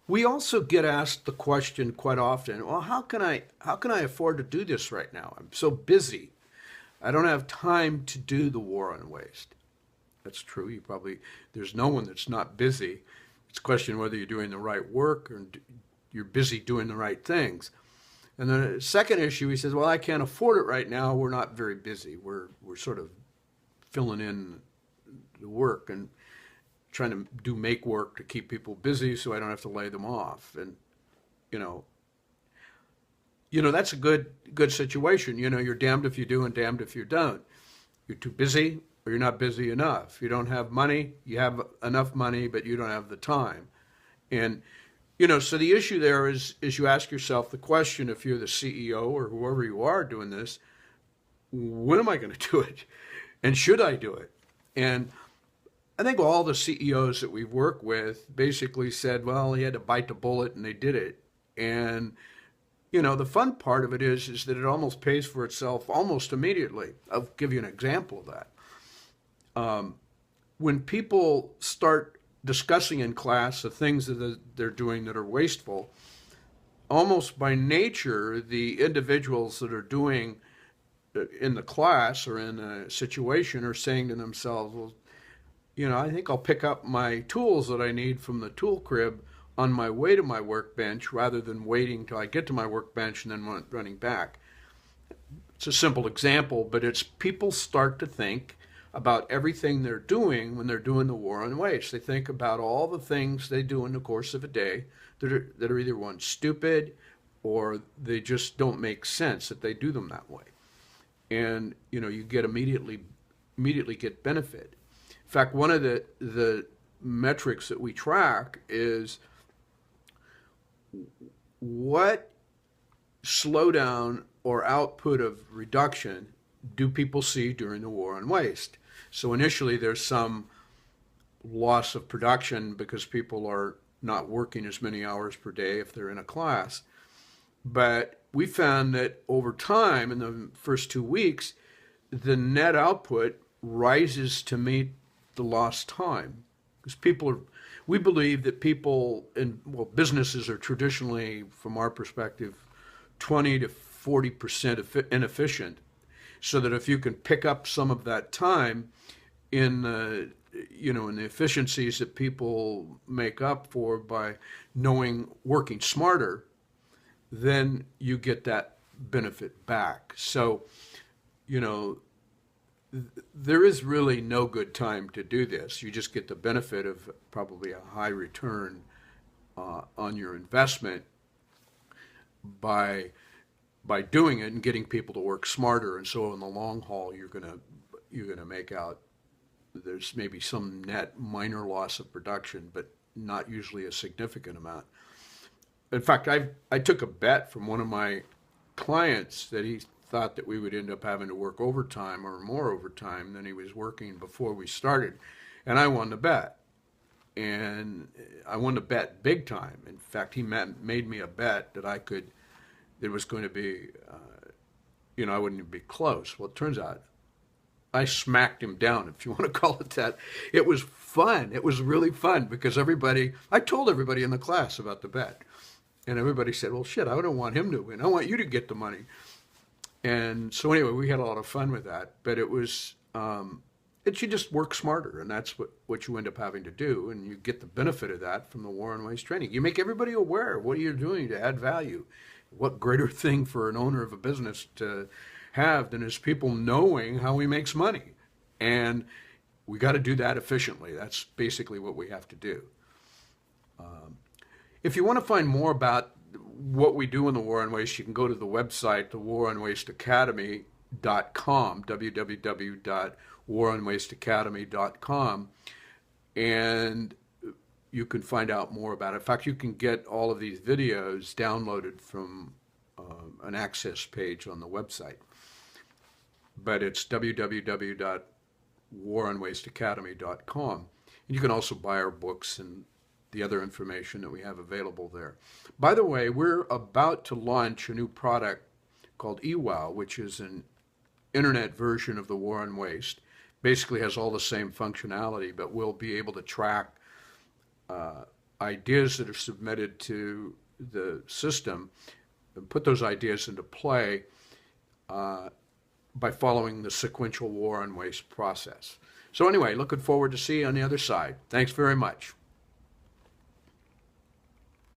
We also get asked the question quite often, well, how can I afford to do this right now? I'm so busy. I don't have time to do the war on waste. That's true. There's no one that's not busy. It's a question whether you're doing the right work or you're busy doing the right things. And then the second issue, he says, well, I can't afford it right now. We're not very busy. We're sort of filling in the work and trying to do make work to keep people busy so I don't have to lay them off. And, you know, that's a good situation. You're damned if you do and damned if you don't. You're too busy or you're not busy enough. You don't have money, you have enough money, but you don't have the time. And, so the issue there is you ask yourself the question, if you're the CEO or whoever you are doing this, when am I going to do it? And should I do it? And I think all the CEOs that we've worked with basically said, well, he had to bite the bullet and they did it. And, the fun part of it is that it almost pays for itself almost immediately. I'll give you an example of that. When people start discussing in class the things that they're doing that are wasteful, almost by nature, the individuals that are doing in the class or in a situation are saying to themselves, well, I think I'll pick up my tools that I need from the tool crib on my way to my workbench rather than waiting till I get to my workbench and then running back. It's a simple example, but it's people start to think about everything they're doing when they're doing the war on waste. They think about all the things they do in the course of a day that are either one, stupid, or they just don't make sense that they do them that way. And you get immediately get benefit. In fact, one of the metrics that we track is what slowdown or output of reduction do people see during the war on waste. So initially there's some loss of production because people are not working as many hours per day if they're in a class. But we found that over time, in the first 2 weeks, the net output rises to meet the lost time. Because we believe that businesses are traditionally, from our perspective, 20 to 40% inefficient. So that if you can pick up some of that time in the efficiencies that people make up for by working smarter, then you get that benefit back. So, there is really no good time to do this. You just get the benefit of probably a high return on your investment by doing it and getting people to work smarter. And so in the long haul, you're gonna make out there's maybe some net minor loss of production, but not usually a significant amount. In fact, I took a bet from one of my clients that he thought that we would end up having to work overtime or more overtime than he was working before we started. And I won the bet. And I won the bet big time. In fact, he made me a bet that it was going to be, I wouldn't even be close. Well, it turns out I smacked him down, if you want to call it that. It was fun. It was really fun because I told everybody in the class about the bet. And everybody said, well, shit, I don't want him to win. I want you to get the money. And so anyway, we had a lot of fun with that. But it was, you just work smarter. And that's what you end up having to do. And you get the benefit of that from the war on waste training. You make everybody aware of what you're doing to add value. What greater thing for an owner of a business to have than is people knowing how he makes money. And we got to do that efficiently. That's basically what we have to do. If you want to find more about what we do in the War on Waste, you can go to the website, thewaronwasteacademy.com, www.waronwasteacademy.com, and you can find out more about it. In fact, you can get all of these videos downloaded from an access page on the website. But it's www.waronwasteacademy.com. And you can also buy our books and the other information that we have available there. By the way, we're about to launch a new product called eWow, which is an internet version of the War on Waste. Basically has all the same functionality, but we'll be able to track ideas that are submitted to the system, and put those ideas into play by following the sequential war on waste process. So anyway, looking forward to see you on the other side. Thanks very much.